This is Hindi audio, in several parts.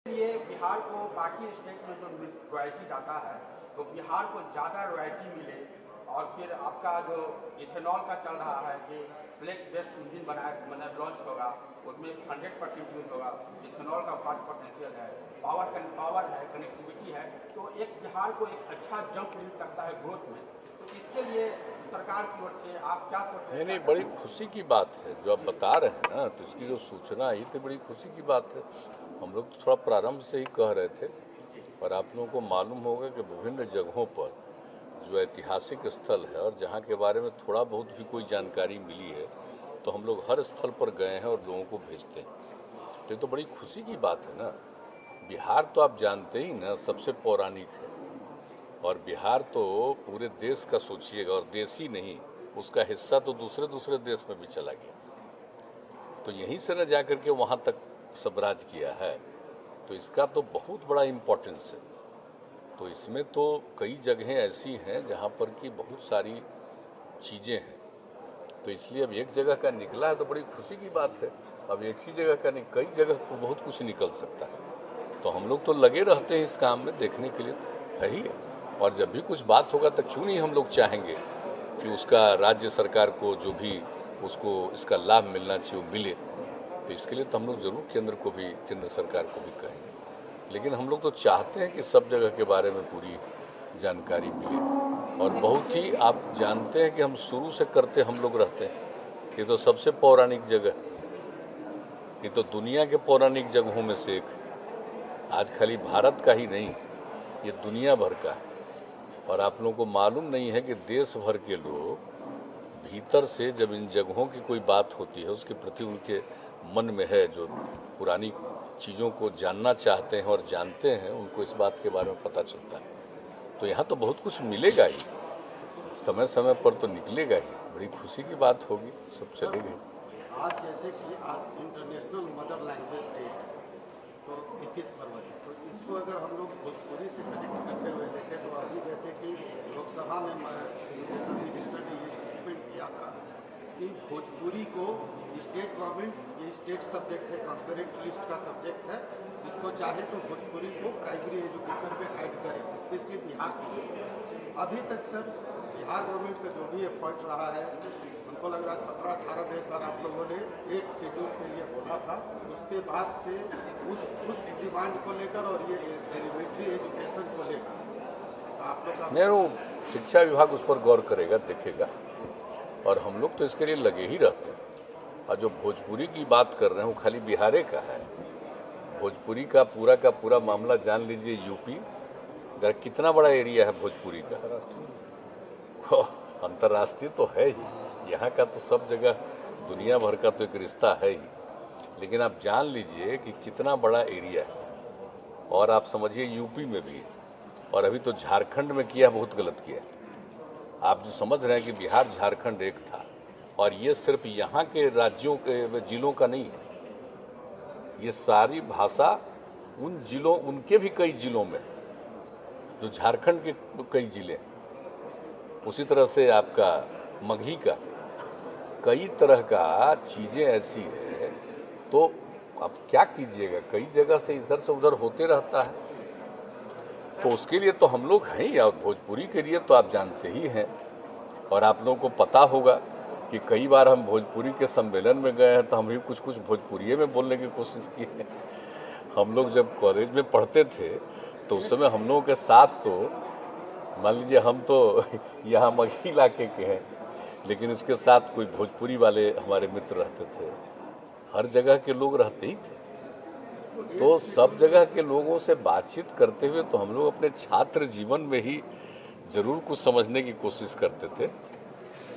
लिए बिहार को बाकी स्टेट में जो रॉयल्टी जाता है तो बिहार को ज़्यादा रॉयल्टी मिले और फिर आपका जो इथेनॉल का चल रहा है कि फ्लेक्स बेस्ड इंजन मैंने लॉन्च होगा, उसमें 100% यूज होगा। इथेनॉल का फास्ट पोटेंशियल है, पावर है, कनेक्टिविटी है, तो एक बिहार को एक अच्छा जंप मिल सकता है ग्रोथ में। तो इसके लिए सरकार की ओर से आप क्या सोच रहे हैं? नहीं, बड़ी खुशी की बात है जो आप बता रहे हैं ना, तो इसकी जो सूचना आई थी बड़ी खुशी की बात है। हम लोग तो थोड़ा प्रारंभ से ही कह रहे थे, और आप लोगों को मालूम होगा कि विभिन्न जगहों पर जो ऐतिहासिक स्थल है और जहाँ के बारे में थोड़ा बहुत भी कोई जानकारी मिली है तो हम लोग हर स्थल पर गए हैं और लोगों को भेजते हैं। तो ये तो बड़ी खुशी की बात है ना। बिहार तो आप जानते ही ना सबसे पौराणिक है, और बिहार तो पूरे देश का सोचिएगा, और देश ही नहीं उसका हिस्सा तो दूसरे दूसरे देश में भी चला गया। तो यहीं से न जाकर के वहाँ तक सब राज किया है, तो इसका तो बहुत बड़ा इम्पोर्टेंस है। तो इसमें तो कई जगहें ऐसी हैं जहाँ पर कि बहुत सारी चीज़ें हैं, तो इसलिए अब एक जगह का निकला है तो बड़ी खुशी की बात है। अब एक ही जगह का नहीं, कई जगह को बहुत कुछ निकल सकता है। तो हम लोग तो लगे रहते हैं इस काम में, देखने के लिए है ही है। और जब भी कुछ बात होगा तो क्यों नहीं हम लोग चाहेंगे कि उसका राज्य सरकार को जो भी उसको इसका लाभ मिलना चाहिए वो मिले। तो इसके लिए तो हम लोग ज़रूर केंद्र सरकार को भी कहेंगे। लेकिन हम लोग तो चाहते हैं कि सब जगह के बारे में पूरी जानकारी मिले। और बहुत ही आप जानते हैं कि हम शुरू से करते हम लोग रहते हैं। ये तो सबसे पौराणिक जगह, ये तो दुनिया के पौराणिक जगहों में से एक, आज खाली भारत का ही नहीं, ये दुनिया भर का है। और आप लोगों को मालूम नहीं है कि देश भर के लोग भीतर से जब इन जगहों की कोई बात होती है उसके प्रति उनके मन में है, जो पुरानी चीज़ों को जानना चाहते हैं और जानते हैं, उनको इस बात के बारे में पता चलता है। तो यहाँ तो बहुत कुछ मिलेगा ही, समय समय पर तो निकलेगा ही। बड़ी खुशी की बात होगी, सब चलेगी। आज जैसे कि आज इंटरनेशनल मदर लैंग्वेज डे है, तो 21 फरवरी, तो इसको अगर हम लोग भोजपुरी से कनेक्ट करते हुए देखें तो अभी जैसे कि लोकसभा में एजुकेशन मिनिस्टर ने ये स्टेटमेंट किया था कि भोजपुरी को स्टेट गवर्नमेंट, ये स्टेट सब्जेक्ट है, कंकरेंट लिस्ट का सब्जेक्ट है, इसको चाहे तो भोजपुरी को प्राइमरी एजुकेशन में ऐड करें, स्पेशली बिहार के लिए। अभी तक सर बिहार गवर्नमेंट का जो भी एफर्ट रहा है, हमको लग रहा है 17-18 दिन बाद आप लोगों ने एक शेड्यूल के लिए बोला था, उसके बाद से उस डिमांड को लेकर और ये एलिमेंट्री एजुकेशन को लेकर आप लोग का नहीं, वो शिक्षा विभाग उस पर गौर करेगा, देखेगा, और हम लोग तो इसके लिए लगे ही रहते हैं। और जो भोजपुरी की बात कर रहे हैं वो खाली बिहारे का है। भोजपुरी का पूरा मामला जान लीजिए, यूपी कितना बड़ा एरिया है भोजपुरी का, अंतर्राष्ट्रीय तो है ही, यहाँ का तो सब जगह दुनिया भर का तो एक रिश्ता है ही। लेकिन आप जान लीजिए कि कितना बड़ा एरिया है, और आप समझिए यूपी में भी, और अभी तो झारखंड में किया, बहुत गलत किया। आप जो समझ रहे हैं कि बिहार झारखंड एक था, और ये सिर्फ यहाँ के राज्यों के जिलों का नहीं है, ये सारी भाषा उन जिलों, उनके भी कई जिलों में, जो झारखंड के कई जिले, उसी तरह से आपका मगही का, कई तरह का चीज़ें ऐसी है। तो अब क्या कीजिएगा, कई जगह से इधर से उधर होते रहता है। तो उसके लिए तो हम लोग हैं ही, और भोजपुरी के लिए तो आप जानते ही हैं। और आप लोगों को पता होगा कि कई बार हम भोजपुरी के सम्मेलन में गए हैं तो हम भी कुछ भोजपुरी में बोलने की कोशिश की है। हम लोग जब कॉलेज में पढ़ते थे तो उस समय हम लोगों के साथ तो मान लीजिए हम तो यहाँ मगही इलाके के हैं, लेकिन इसके साथ कोई भोजपुरी वाले हमारे मित्र रहते थे, हर जगह के लोग रहते ही थे। तो सब जगह के लोगों से बातचीत करते हुए तो हम लोग अपने छात्र जीवन में ही ज़रूर कुछ समझने की कोशिश करते थे।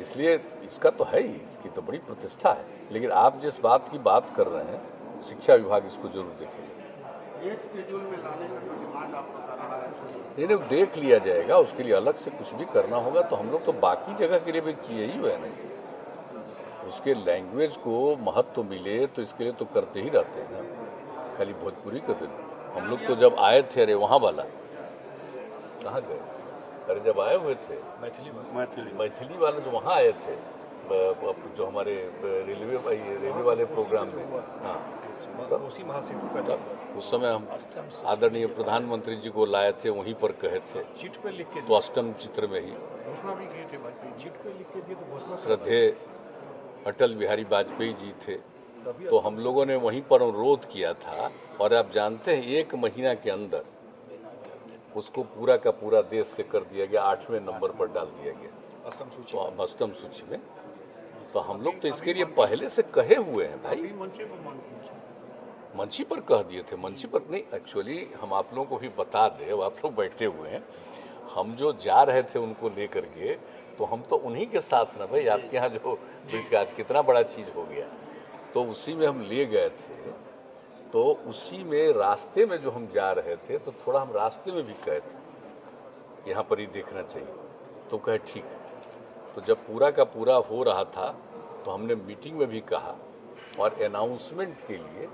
इसलिए इसका तो है ही, इसकी तो बड़ी प्रतिष्ठा है। लेकिन आप जिस बात की बात कर रहे हैं, शिक्षा विभाग इसको जरूर देखेगा। एक शेड्यूल में लाने का जो डिमांड आपको कर रहा है, नहीं, देख लिया जाएगा। उसके लिए अलग से कुछ भी करना होगा तो हम लोग तो बाकी जगह के लिए भी किए ही हुए नहीं। उसके लैंग्वेज को महत्व मिले तो इसके लिए तो करते ही रहते हैं ना। खाली भोजपुरी के दिन हम लोग तो जब आए थे, अरे वहाँ वाला कहाँ गए, अरे जब आए हुए थे मैथिली वाले जो वहाँ आए थे, जो हमारे रेलवे वाले प्रोग्राम में, हाँ, उसी महाशिव का उस समय हम आदरणीय प्रधानमंत्री जी को लाए थे, वहीं पर कहे थे, चिट पे लिख के तो अष्टम चित्र में ही घोषणा भी किए थे वाजपेयी, चिट पे लिख के दिए तो घोषणा श्रद्धेय अटल बिहारी वाजपेयी जी थे, तो हम लोगों ने वहीं पर अनुरोध किया था। और आप जानते हैं 1 महीना के अंदर उसको पूरा का पूरा देश से कर दिया गया, 8वें नंबर पर डाल दिया गया तो अष्टम सूची में। तो हम लोग तो इसके लिए पहले से कहे हुए हैं भाई, मंची पर कह दिए थे, मंची पर नहीं। एक्चुअली हम आप लोगों को भी बता दें, आप लोग बैठे हुए हैं, हम जो जा रहे थे उनको लेकर के, तो हम तो उन्हीं के साथ ना भाई, आपके यहाँ जो ब्रिज का आज कितना बड़ा चीज़ हो गया, तो उसी में हम ले गए थे। तो उसी में रास्ते में जो हम जा रहे थे, तो थोड़ा हम रास्ते में भी कहे थे यहाँ पर ही देखना चाहिए, तो कहे ठीक है। तो जब पूरा का पूरा हो रहा था तो हमने मीटिंग में भी कहा, और अनाउंसमेंट के लिए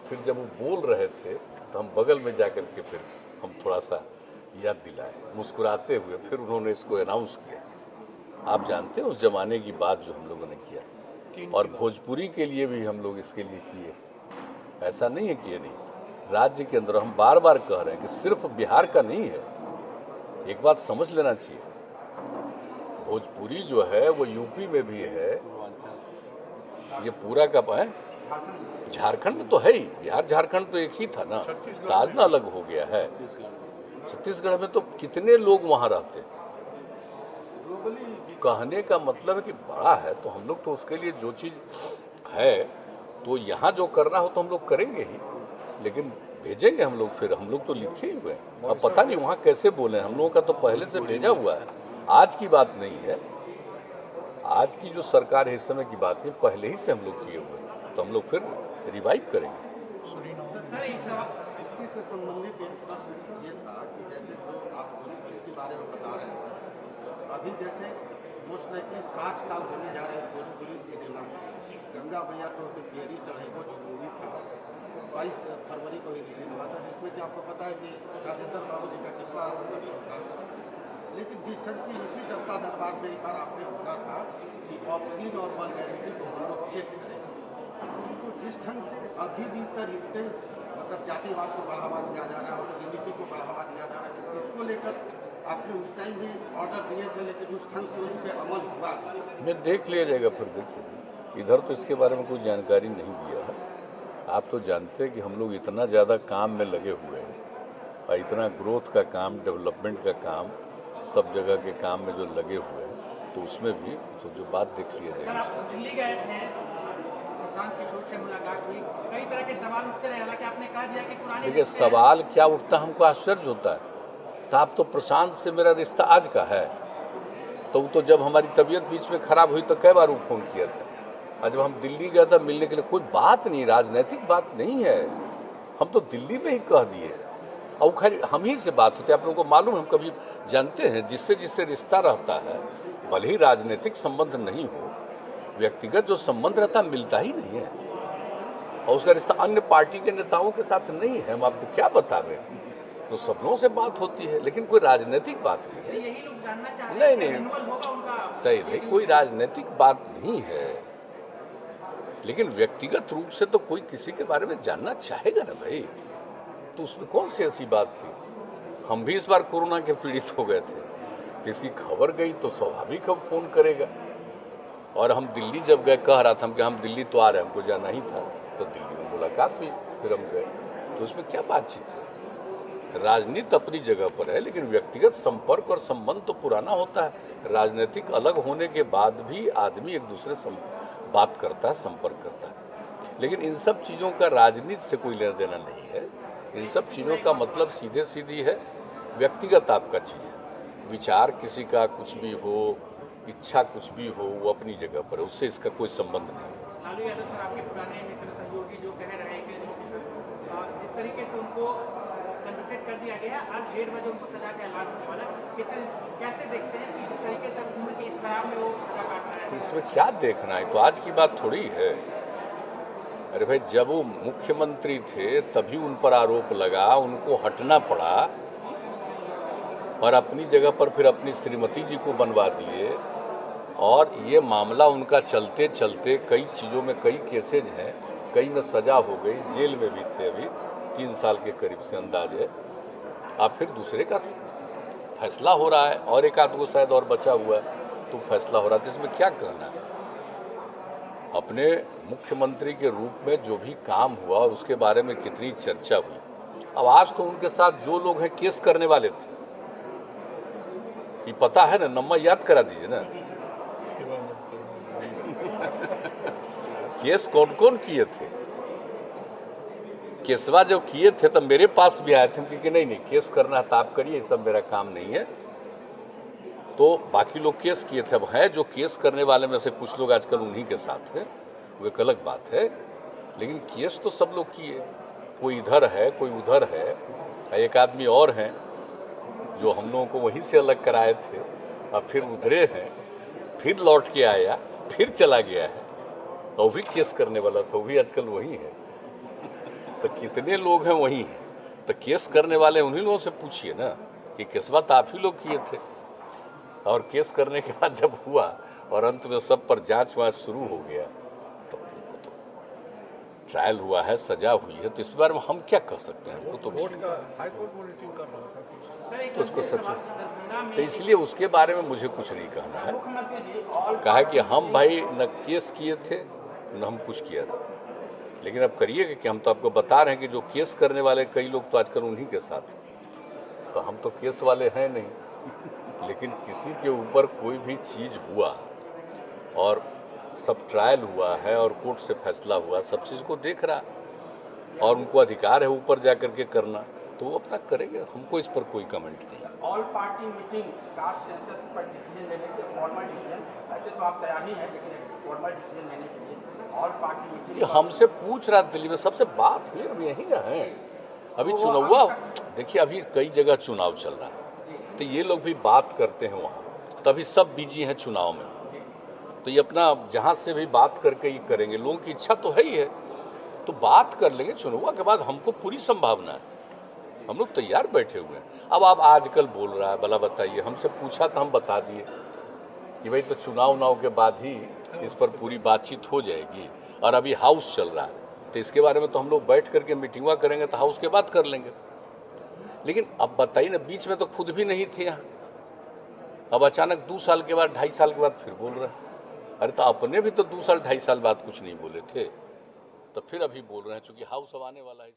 फिर जब वो बोल रहे थे तो हम बगल में जा कर के फिर हम थोड़ा सा याद दिलाए मुस्कुराते हुए, फिर उन्होंने इसको अनाउंस किया। आप जानते हैं उस जमाने की बात जो हम लोगों ने किया, और भोजपुरी के लिए भी हम लोग इसके लिए किए, ऐसा नहीं है कि ये नहीं। राज्य के अंदर हम बार बार कह रहे हैं कि सिर्फ बिहार का नहीं है, एक बात समझ लेना चाहिए, भोजपुरी जो है वो यूपी में भी है, ये पूरा का है, झारखंड में तो है ही, बिहार झारखंड तो एक ही था ना, ताज ना अलग हो गया है। छत्तीसगढ़ में तो कितने लोग वहाँ रहते हैं, कहने का मतलब है कि बड़ा है, तो हम लोग तो उसके लिए जो चीज़ है, तो यहाँ जो करना हो तो हम लोग करेंगे ही, लेकिन भेजेंगे हम लोग, फिर हम लोग तो लिखे ही हुए हैं। अब पता नहीं वहाँ कैसे बोले, हम लोगों का तो पहले से भेजा हुआ है, आज की बात नहीं है, आज की जो सरकार है इस समय की बात नहीं, पहले ही से हम लोग किए हुए हैं, तो हम लोग फिर रिवाइव करेंगे। इसी से संबंधित एक प्रश्न ये था कि जैसे जो आप भोजपुरी के बारे में बता रहे हैं, अभी जैसे मोस्ट लाइकली 60 साल होने जा रहे हैं भोजपुरी सिनेमा में। गंगा मैया तो बेरी चढ़ेगा जो मूवी था 22 फरवरी को ही रिलीज हुआ था, जिसमें कि आपको पता है कि राजेंद्र बाबू जी का कितना था। लेकिन जिस ढंग से इसी जनता दरबार में एक बार आपने बोला था कि ऑप्शन और वल्गैरिटी को हम लोग चेक करें, तो जिस ढंग से अभी भी सर इस पर मतलब जातिवाद को बढ़ावा दिया जा रहा है, ऑप्शनिटी को बढ़ावा दिया जा रहा है, इसको लेकर आपने उस टाइम भी ऑर्डर दिए थे, लेकिन उस ढंग से उस पर अमल हुआ मैं देख लिया जाएगा, फिर देख लीजिए। इधर तो इसके बारे में कोई जानकारी नहीं दिया है। आप तो जानते हैं कि हम लोग इतना ज़्यादा काम में लगे हुए हैं, और इतना ग्रोथ का काम, डेवलपमेंट का काम, सब जगह के काम में जो लगे हुए हैं, तो उसमें भी तो जो बात देख लिया जाएगा। आप दिल्ली गए थे, प्रशांत किशोर से मुलाकात हुई, कई तरह के सवाल उठते रहे, हालांकि आपने कह दिया कि पुराने देखिए सवाल क्या उठता हमको आश्चर्य होता है। तो आप तो प्रशांत से मेरा रिश्ता आज का है, तो जब हमारी तबीयत बीच में खराब हुई तो कई बार वो फ़ोन किया था, और जब हम दिल्ली गए था मिलने के लिए, कोई बात नहीं, राजनीतिक बात नहीं है, हम तो दिल्ली में ही कह दिए, और खैर हम ही से बात होती है। आप लोगों को मालूम है, हम कभी जानते हैं जिससे जिससे रिश्ता रहता है, भले ही राजनीतिक संबंध नहीं हो, व्यक्तिगत जो संबंध रहता है मिलता ही नहीं है, और उसका रिश्ता अन्य पार्टी के नेताओं के साथ नहीं है। हम आपको क्या बता रहे हैं, तो सब लोगों से बात होती है, लेकिन कोई राजनीतिक बात नहीं है। यही लोग जानना चाह रहे नहीं हैं, नहीं रिन्यूअल होगा उनका? नहीं, कोई राजनीतिक बात नहीं है, लेकिन व्यक्तिगत रूप से तो कोई किसी के बारे में जानना चाहेगा ना भाई, तो उसमें कौन सी ऐसी बात थी। हम भी इस बार कोरोना के पीड़ित हो गए थे, तो इसकी खबर गई तो स्वाभाविक हम फोन करेगा। और हम दिल्ली जब गए, कह रहा था कि हम दिल्ली तो आ रहे हैं, हमको जाना ही था, तो दिल्ली में मुलाकात हुई, फिर हम गए, तो उसमें क्या बातचीत है। राजनीति अपनी जगह पर है, लेकिन व्यक्तिगत संपर्क और संबंध तो पुराना होता है। राजनीतिक अलग होने के बाद भी आदमी एक दूसरे से बात करता है, संपर्क करता है, लेकिन इन सब चीज़ों का राजनीति से कोई लेना देना नहीं है। इन सब चीज़ों का मतलब सीधे सीधी है, व्यक्तिगत आपका चीज़ है, विचार किसी का कुछ भी हो, इच्छा कुछ भी हो, वो अपनी जगह पर है, उससे इसका कोई संबंध नहीं। लालू यादव सर आपके पुराने मित्र सहयोगी जो कह रहे हैं कि जिस तरीके से उनको कन्विक्टेड कर दिया गया, आज 1:30 बजे उनको सजा का ऐलान होने वाला, कैसे देखते हैं कि जिस तरीके से उम्र के इस खराब में वो सजा काट रहा है? तो इसमें क्या देखना है, तो आज की बात थोड़ी है। अरे भाई, जब वो मुख्यमंत्री थे तभी उन पर आरोप लगा, उनको हटना पड़ा, और अपनी जगह पर फिर अपनी श्रीमती जी को बनवा दिए, और ये मामला उनका चलते चलते कई चीज़ों में कई केसेज हैं, कई में सजा हो गई, जेल में भी थे अभी, 3 साल के करीब से अंदाज है। अब फिर दूसरे का फैसला हो रहा है और एक आध को शायद और बचा हुआ है तो फैसला हो रहा है, तो इसमें क्या करना है। अपने मुख्यमंत्री के रूप में जो भी काम हुआ और उसके बारे में कितनी चर्चा हुई, अब आज तो उनके साथ जो लोग हैं केस करने वाले थे, ये पता है ना, नंबर याद करा दीजिए ना। केस कौन कौन किए थे? केसवा जब किए थे तब मेरे पास भी आए थे, क्योंकि नहीं केस करना है तो आप करिए, ये सब मेरा काम नहीं है। तो बाकी लोग केस किए थे। अब है जो केस करने वाले में से कुछ लोग आजकल उन्हीं के साथ है, वो एक अलग बात है, लेकिन केस तो सब लोग किए। कोई इधर है, कोई उधर है, एक आदमी और हैं जो हम लोगों को वहीं से अलग कराए थे और फिर उधरे हैं, फिर लौट के आया, फिर चला गया है, वो भी केस करने वाला था, वो भी आजकल वही है। तो कितने लोग हैं वही हैं, तो केस करने वाले उन्हीं लोगों से पूछिए ना कि केसवा तो आप ही लोग किए थे। और केस करने के बाद जब हुआ और अंत में सब पर जांच वाँच शुरू हो गया, तो ट्रायल हुआ है, सजा हुई है, तो इस बारे में हम क्या कर सकते हैं? वो तो कोर्ट का हाई कोर्ट में मीटिंग कर रहा था तो उसको तो इसलिए उसके बारे में मुझे कुछ नहीं कहना है। मुख्यमंत्री जी ऑल कहा कि हम भाई न केस किए थे न हम कुछ किया था, लेकिन अब करिएगा कि हम तो आपको बता रहे हैं कि जो केस करने वाले कई लोग तो आजकल उन्हीं के साथ हैं, तो हम तो केस वाले हैं नहीं। लेकिन किसी के ऊपर कोई भी चीज़ हुआ और सब ट्रायल हुआ है और कोर्ट से फैसला हुआ, सब चीज़ को देख रहा और उनको अधिकार है ऊपर जा करके करना, तो वो अपना करेंगे, हमको इस पर कोई कमेंट नहीं। All party meeting caste census पर डिसीजन लेने के फॉर्मल डिसीजन, ऐसे तो आप तैयार ही हैं, लेकिन फॉर्मल डिसीजन लेने के लिए ऑल पार्टी मीटिंग ये हमसे पूछ रहा दिल्ली में, सबसे बात हुई, अभी यहीं का है, अभी चुनाव, देखिए अभी कई जगह चुनाव चल रहा है, तो ये लोग भी बात करते हैं वहाँ, तभी सब बिजी हैं चुनाव में, तो ये अपना जहाँ से भी बात करके ये करेंगे, लोगों की इच्छा तो है ही है, तो बात कर लेंगे चुनाव के बाद। हमको पूरी संभावना है, हम लोग तैयार बैठे हुए हैं। अब आप आजकल बोल रहा है, भला बताइए, हमसे पूछा तो हम बता दिए कि भाई तो चुनाव के बाद ही इस पर पूरी बातचीत हो जाएगी, और अभी हाउस चल रहा है, तो इसके बारे में तो हम लोग बैठ करके मीटिंगवा करेंगे, तो हाउस के बाद कर लेंगे। लेकिन अब बताइए ना, बीच में तो खुद भी नहीं थे यहाँ, अब अचानक 2 साल के बाद, 2.5 साल के बाद फिर बोल रहे हैं। अरे तो अपने भी तो 2 साल 2.5 साल बाद कुछ नहीं बोले थे, तो फिर अभी बोल रहे हैं, चूंकि हाउस अब आने वाला है।